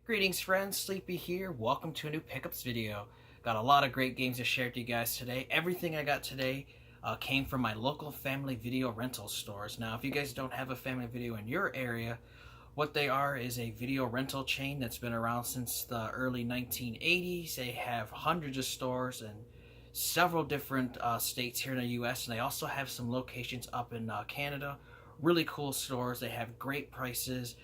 Greetings friends, Sleepy here. Welcome to a new pickups video. Got a lot of great games to share with you guys today. Everything I got today came from my local family video rental stores. Now if you guys don't have a family video in your area, what they are is a video rental chain that's been around since the early 1980s. They have hundreds of stores in several different states here in the US, and they also have some locations up in Canada. Really cool stores. They have great prices.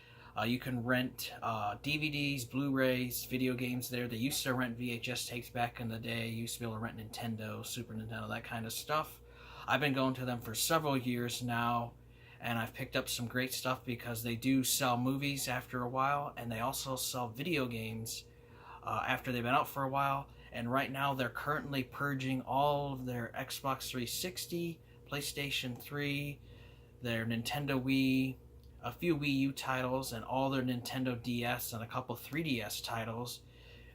You can rent DVDs, Blu-rays, video games there. They used to rent VHS tapes back in the day. You used to be able to rent Nintendo, Super Nintendo, that kind of stuff. I've been going to them for several years now, and I've picked up some great stuff because they do sell movies after a while, and they also sell video games after they've been out for a while. And right now they're currently purging all of their Xbox 360, PlayStation 3, their Nintendo Wii, a few Wii U titles, and all their Nintendo DS and a couple 3DS titles,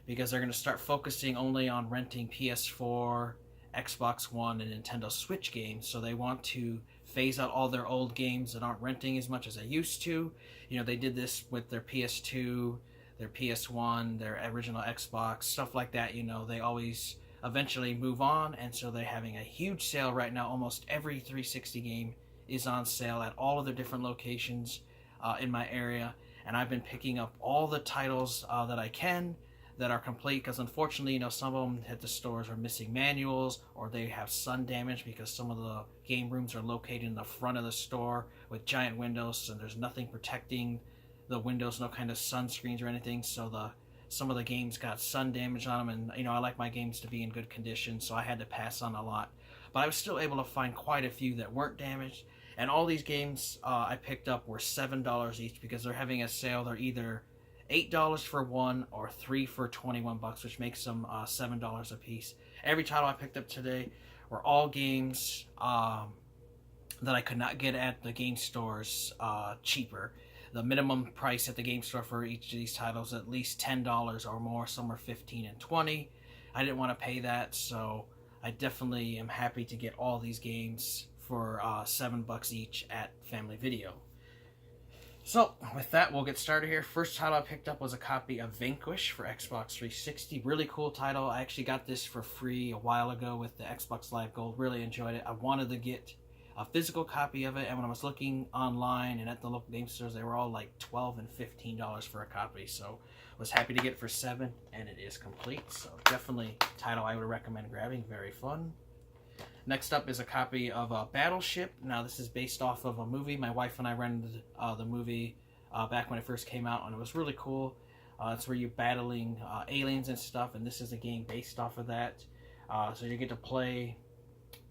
because they're going to start focusing only on renting PS4, Xbox One, and Nintendo Switch games. So they want to phase out all their old games that aren't renting as much as they used to. You know, they did this with their PS2, their PS1, their original Xbox, stuff like that. You know, they always eventually move on, and so they're having a huge sale right now. Almost every 360 game is on sale at all of the different locations in my area, and I've been picking up all the titles that I can that are complete, because unfortunately, you know, some of them at the stores are missing manuals, or they have sun damage because some of the game rooms are located in the front of the store with giant windows, and there's nothing protecting the windows, no kind of sunscreens or anything, so some of the games got sun damage on them. And you know, I like my games to be in good condition, so I had to pass on a lot, but I was still able to find quite a few that weren't damaged. And all these games I picked up were $7 each, because they're having a sale. They're either $8 for one or 3 for $21, which makes them $7 a piece. Every title I picked up today were all games that I could not get at the game stores cheaper. The minimum price at the game store for each of these titles is at least $10 or more. Some are $15 and $20. I didn't want to pay that, so I definitely am happy to get all these games for $7 each at Family Video. So with that, we'll get started here. First title I picked up was a copy of Vanquish for Xbox 360. Really cool title. I actually got this for free a while ago with the Xbox Live Gold. Really enjoyed it. I wanted to get a physical copy of it, and when I was looking online and at the local game stores, they were all like $12 and $15 for a copy. So I was happy to get it for $7, and it is complete. So definitely a title I would recommend grabbing. Very fun. Next up is a copy of Battleship. Now this is based off of a movie. My wife and I rented the movie back when it first came out, and it was really cool. It's where you're battling aliens and stuff, and this is a game based off of that. So you get to play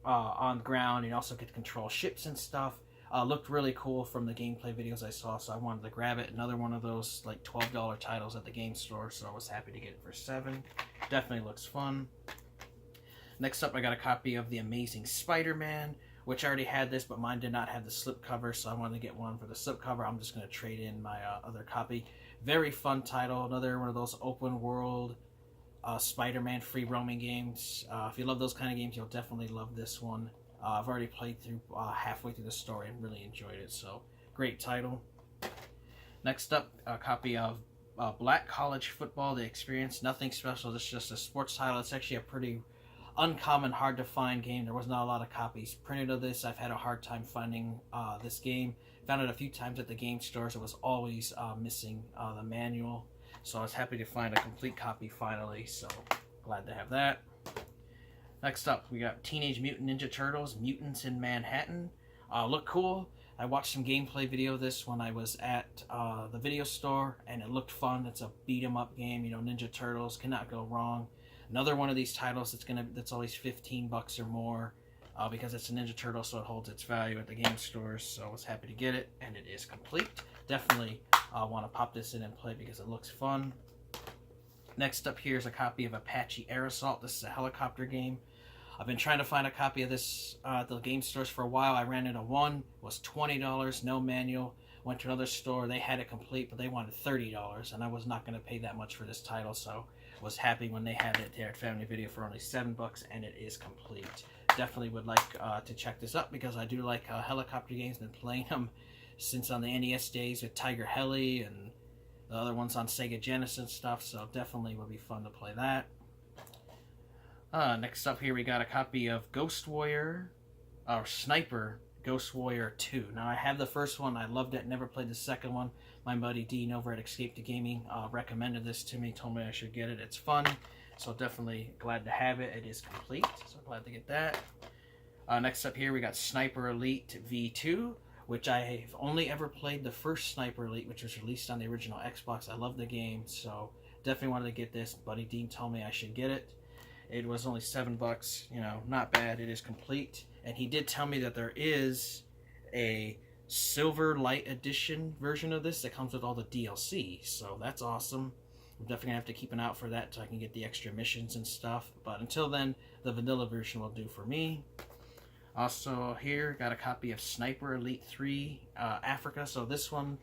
on the ground. You also get to control ships and stuff. Looked really cool from the gameplay videos I saw, so I wanted to grab it. Another one of those like $12 titles at the game store, so I was happy to get it for $7. Definitely looks fun. Next up, I got a copy of The Amazing Spider-Man, which I already had this, but mine did not have the slipcover, so I wanted to get one for the slipcover. I'm just going to trade in my other copy. Very fun title. Another one of those open world Spider-Man free roaming games. If you love those kind of games, you'll definitely love this one. I've already played through halfway through the story and really enjoyed it, so great title. Next up, a copy of Black College Football, The Experience. Nothing special, it's just a sports title. It's actually a pretty uncommon, hard to find game. There was not a lot of copies printed of this. I've had a hard time finding this game. Found it a few times at the game stores. It was always missing the manual, so I was happy to find a complete copy finally, so glad to have that. Next up, we got Teenage Mutant Ninja Turtles, Mutants in Manhattan. Look cool. I watched some gameplay video of this when I was at the video store, and it looked fun. It's a beat 'em up game, you know, Ninja Turtles, cannot go wrong. Another one of these titles that's always $15 or more, because it's a Ninja Turtle, so it holds its value at the game stores. So I was happy to get it, and it is complete. Definitely want to pop this in and play because it looks fun. Next up here is a copy of Apache Air Assault. This is a helicopter game. I've been trying to find a copy of this at the game stores for a while. I ran into one. It was $20, no manual. Went to another store. They had it complete, but they wanted $30, and I was not going to pay that much for this title, so was happy when they had it there at Family Video for only $7, and it is complete. Definitely would like to check this up, because I do like helicopter games. Been playing them since on the NES days with Tiger Heli and The other one's on Sega Genesis and stuff, so definitely would be fun to play that. Next up here, we got a copy of Ghost Warrior, or Sniper Ghost Warrior 2. Now, I have the first one. I loved it. Never played the second one. My buddy Dean over at Escape to Gaming recommended this to me. Told me I should get it. It's fun. So definitely glad to have it. It is complete. So glad to get that. Next up here, we got Sniper Elite V2, which I've only ever played the first Sniper Elite, which was released on the original Xbox. I love the game, so definitely wanted to get this. Buddy Dean told me I should get it. It was only $7, you know, not bad. It is complete. And he did tell me that there is a Silver Light Edition version of this that comes with all the DLC. So that's awesome. I'm definitely going to have to keep an eye out for that so I can get the extra missions and stuff. But until then, the vanilla version will do for me. Also here, got a copy of Sniper Elite 3 Africa. So this one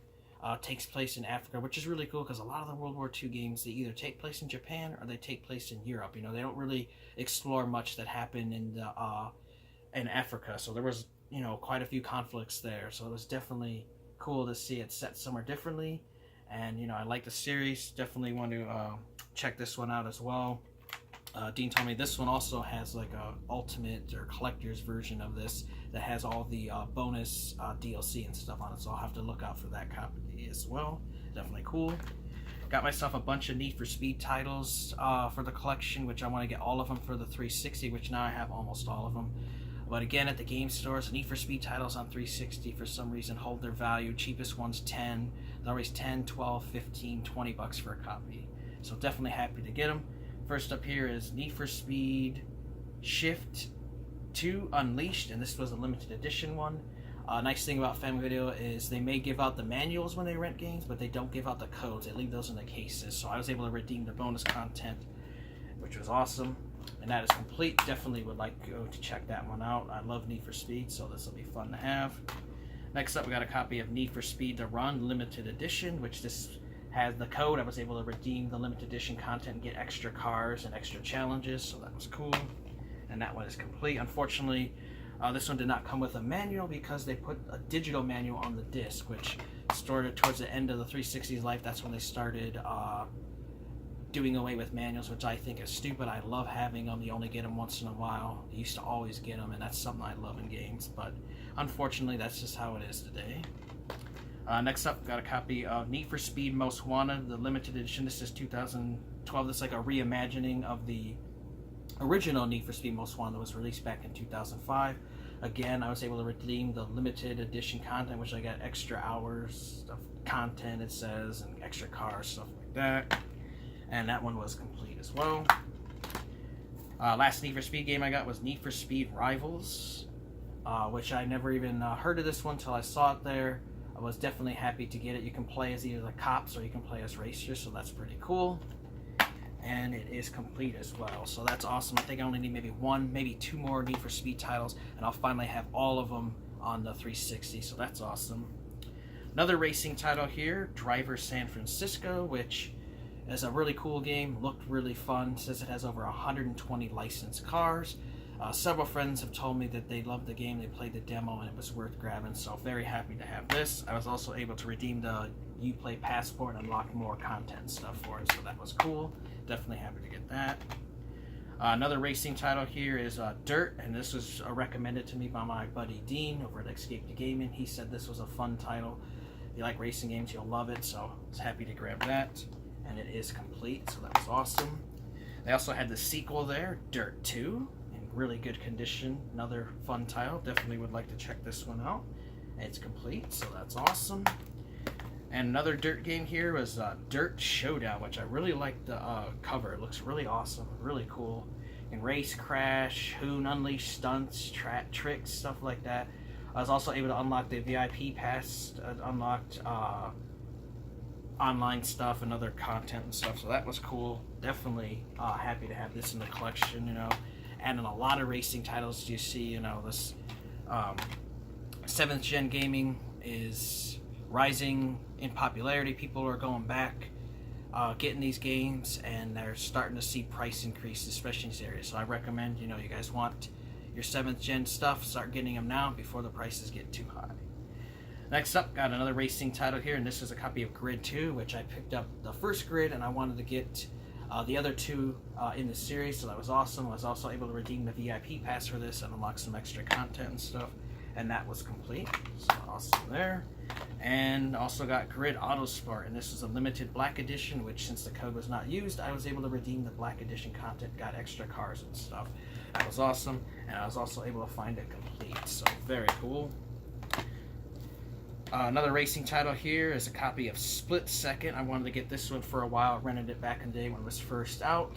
takes place in Africa, which is really cool because a lot of the World War II games, they either take place in Japan or they take place in Europe. You know, they don't really explore much that happened in Africa. So there was, you know, quite a few conflicts there. So it was definitely cool to see it set somewhere differently. And, you know, I like the series. Definitely want to check this one out as well. Dean told me this one also has like a ultimate or collector's version of this that has all the bonus DLC and stuff on it, so I'll have to look out for that copy as well. Definitely cool. Got myself a bunch of Need for Speed titles for the collection, which I want to get all of them for the 360, which now I have almost all of them. But again, at the game stores, Need for Speed titles on 360 for some reason hold their value. Cheapest one's 10. They're always 10, 12, 15, 20 bucks for a copy. So definitely happy to get them. First up here is Need for Speed Shift 2 Unleashed, and this was a limited edition one. Nice thing about Family Video is they may give out the manuals when they rent games, but they don't give out the codes. They leave those in the cases, so I was able to redeem the bonus content, which was awesome. And that is complete. Definitely would like to go to check that one out. I love Need for Speed, so this will be fun to have. Next up, we got a copy of Need for Speed The Run Limited Edition, which this has the code. I was able to redeem the limited edition content and get extra cars and extra challenges, so that was cool. And that one is complete. Unfortunately, this one did not come with a manual because they put a digital manual on the disc, which started towards the end of the 360's life. That's when they started doing away with manuals, which I think is stupid. I love having them. You only get them once in a while. You used to always get them, and that's something I love in games, but unfortunately, that's just how it is today. Next up, got a copy of Need for Speed Most Wanted, the limited edition. This is 2012. This is like a reimagining of the original Need for Speed Most Wanted that was released back in 2005. Again, I was able to redeem the limited edition content, which I got extra hours of content, it says, and extra cars, stuff like that. And that one was complete as well. Last Need for Speed game I got was Need for Speed Rivals, which I never even heard of this one until I saw it there. I was definitely happy to get it. You can play as either the cops or you can play as racers, so that's pretty cool. And it is complete as well, so that's awesome. I think I only need maybe one, maybe two more Need for Speed titles, and I'll finally have all of them on the 360, so that's awesome. Another racing title here, Driver San Francisco, which is a really cool game, looked really fun. It says it has over 120 licensed cars. Several friends have told me that they loved the game, they played the demo, and it was worth grabbing, so very happy to have this. I was also able to redeem the Uplay Passport and unlock more content and stuff for it, so that was cool. Definitely happy to get that. Another racing title here is Dirt, and this was recommended to me by my buddy Dean over at Escape to Gaming. He said this was a fun title. If you like racing games, you'll love it, so I was happy to grab that. And it is complete, so that was awesome. They also had the sequel there, Dirt 2. Really good condition, another fun title. Definitely would like to check this one out. It's complete, so that's awesome. And another Dirt game here was Dirt Showdown, which I really like the cover. It looks really awesome, really cool. You can race, crash, hoon, unleash stunts, tricks, stuff like that. I was also able to unlock the VIP pass, unlocked online stuff and other content and stuff, so that was cool. Definitely happy to have this in the collection, you know. And in a lot of racing titles you see, you know, this 7th gen gaming is rising in popularity. People are going back, getting these games, and they're starting to see price increases, especially in these areas. So I recommend, you know, you guys want your 7th gen stuff, start getting them now before the prices get too high. Next up, got another racing title here, and this is a copy of Grid 2, which I picked up the first Grid, and I wanted to get the other two in the series, so that was awesome. I was also able to redeem the VIP pass for this and unlock some extra content and stuff, and that was complete, so awesome there. And also got Grid Autosport, and this is a limited black edition, which since the code was not used, I was able to redeem the black edition content, got extra cars and stuff. That was awesome, and I was also able to find it complete, so very cool. Another racing title here is a copy of Split Second. I wanted to get this one for a while. I rented it back in the day when it was first out.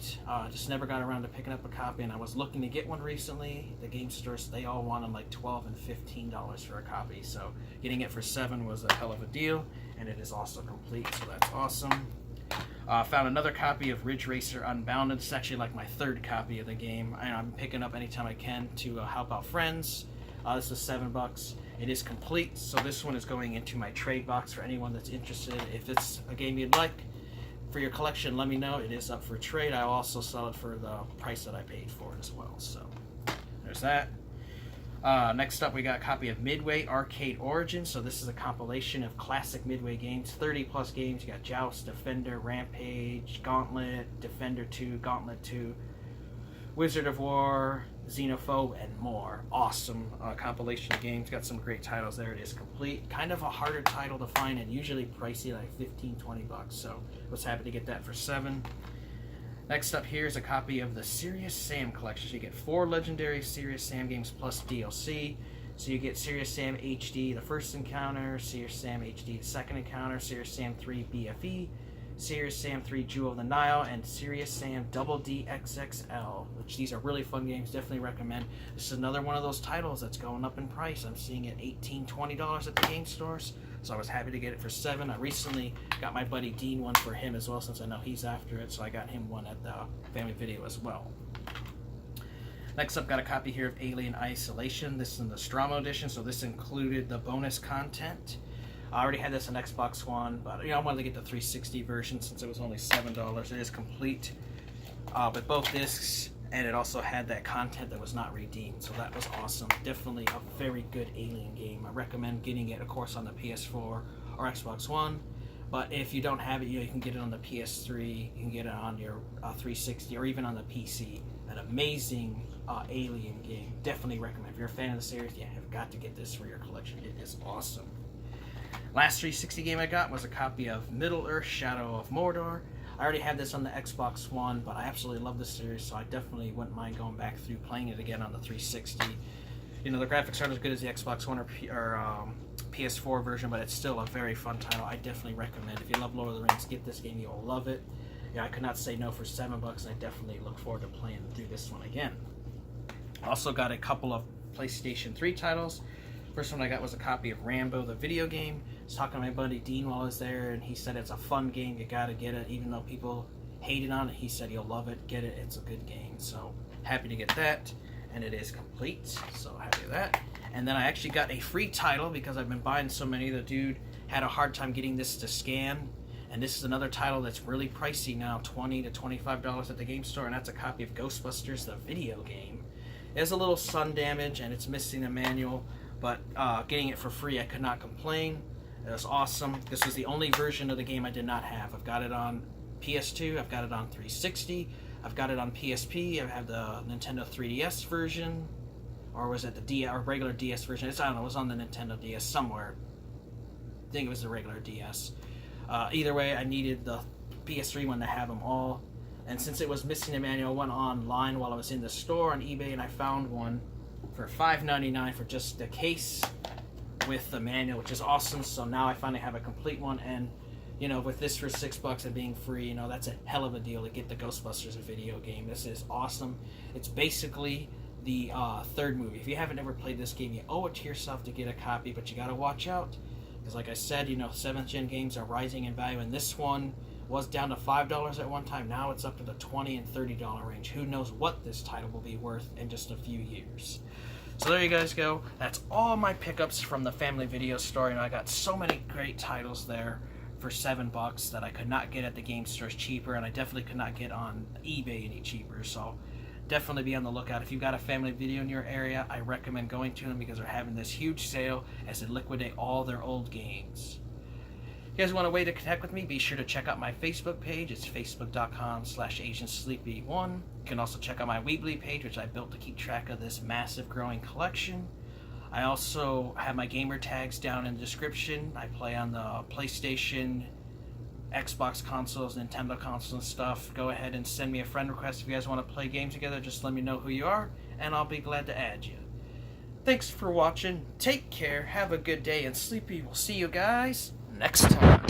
Just never got around to picking up a copy, and I was looking to get one recently. The game stores, they all wanted like $12 and $15 for a copy, so getting it for $7 was a hell of a deal, and it is also complete, so that's awesome. Found another copy of Ridge Racer Unbounded. It's actually like my third copy of the game. I'm picking up anytime I can to help out friends. This is $7. It is complete, so this one is going into my trade box for anyone that's interested. If it's a game you'd like for your collection, let me know. It is up for trade. I'll also sell it for the price that I paid for it as well. So there's that. Next up, we got a copy of Midway Arcade Origins. So this is a compilation of classic Midway games, 30 plus games. You got Joust, Defender, Rampage, Gauntlet, Defender 2, Gauntlet 2, Wizard of War, Xenophobe, and more. Awesome compilation of games. Got some great titles there. It is complete. Kind of a harder title to find and usually pricey, like $15-20. So was happy to get that for $7. Next up here is a copy of the Serious Sam collection. So you get 4 legendary Serious Sam games plus DLC. So you get Serious Sam HD, the first encounter, Serious Sam HD, the second encounter, Serious Sam 3 BFE, Serious Sam 3 Jewel of the Nile, and Serious Sam Double D XXL, which these are really fun games. Definitely recommend. This is another one of those titles that's going up in price. I'm seeing it $18-20 at the game stores, so I was happy to get it for $7. I recently got my buddy Dean one for him as well, since I know he's after it, so I got him one at the family video as well. Next up, got a copy here of Alien Isolation. This is in the Stramo edition, so this included the bonus content. I already had this on Xbox One, but I wanted to get the 360 version since it was only $7. It is complete with both discs, and it also had that content that was not redeemed, so that was awesome. Definitely a very good Alien game. I recommend getting it, of course, on the PS4 or Xbox One, but if you don't have it, you can get it on the PS3, you can get it on your 360, or even on the PC. An amazing Alien game. Definitely recommend. If you're a fan of the series, you have got to get this for your collection. It is awesome. Last 360 game I got was a copy of Middle-earth: Shadow of Mordor. I already had this on the Xbox One, but I absolutely love this series, so I definitely wouldn't mind going back through playing it again on the 360. You know, the graphics aren't as good as the Xbox One or PS4 version, but it's still a very fun title. I definitely recommend. If you love Lord of the Rings, get this game. You'll love it. Yeah, I could not say no for $7, and I definitely look forward to playing through this one again. Also got a couple of PlayStation 3 titles. First one I got was a copy of Rambo, the video game. I was talking to my buddy Dean while I was there, and he said it's a fun game. You gotta get it, even though people hated on it. He said you'll love it. Get it. It's a good game. So happy to get that, and it is complete. So happy with that. And then I actually got a free title because I've been buying so many. The dude had a hard time getting this to scan, and this is another title that's really pricey now, $20 to $25 at the game store, and that's a copy of Ghostbusters, the video game. It has a little sun damage, and it's missing a manual. But getting it for free, I could not complain. It was awesome. This is the only version of the game I did not have. I've got it on PS2, I've got it on 360, I've got it on PSP, I have the Nintendo 3DS version, or was it the DS, or regular DS version? I don't know, it was on the Nintendo DS somewhere. I think it was the regular DS. Either way, I needed the PS3 one to have them all. And since it was missing a manual, I went online while I was in the store on eBay, and I found one for $5.99 for just the case with the manual, which is awesome. So now I finally have a complete one, and you know, with this for $6 and being free, you know, that's a hell of a deal to get the Ghostbusters video game. This is awesome. It's basically the third movie. If you haven't ever played this game, you owe it to yourself to get a copy, but you gotta watch out, because like I said, you know, 7th gen games are rising in value, and this one was down to $5 at one time. Now it's up to the $20 and $30 range. Who knows what this title will be worth in just a few years. So there you guys go. That's all my pickups from the family video store. You know, I got so many great titles there for $7 that I could not get at the game stores cheaper, and I definitely could not get on eBay any cheaper. So definitely be on the lookout. If you've got a family video in your area, I recommend going to them because they're having this huge sale as they liquidate all their old games. If you guys want a way to connect with me, be sure to check out my Facebook page. It's facebook.com/Asiansleepy1. You can also check out my Weebly page, which I built to keep track of this massive growing collection. I also have my gamer tags down in the description. I play on the PlayStation, Xbox consoles, Nintendo consoles and stuff. Go ahead and send me a friend request if you guys want to play games together. Just let me know who you are, and I'll be glad to add you. Thanks for watching. Take care, have a good day, and Sleepy will see you guys next time.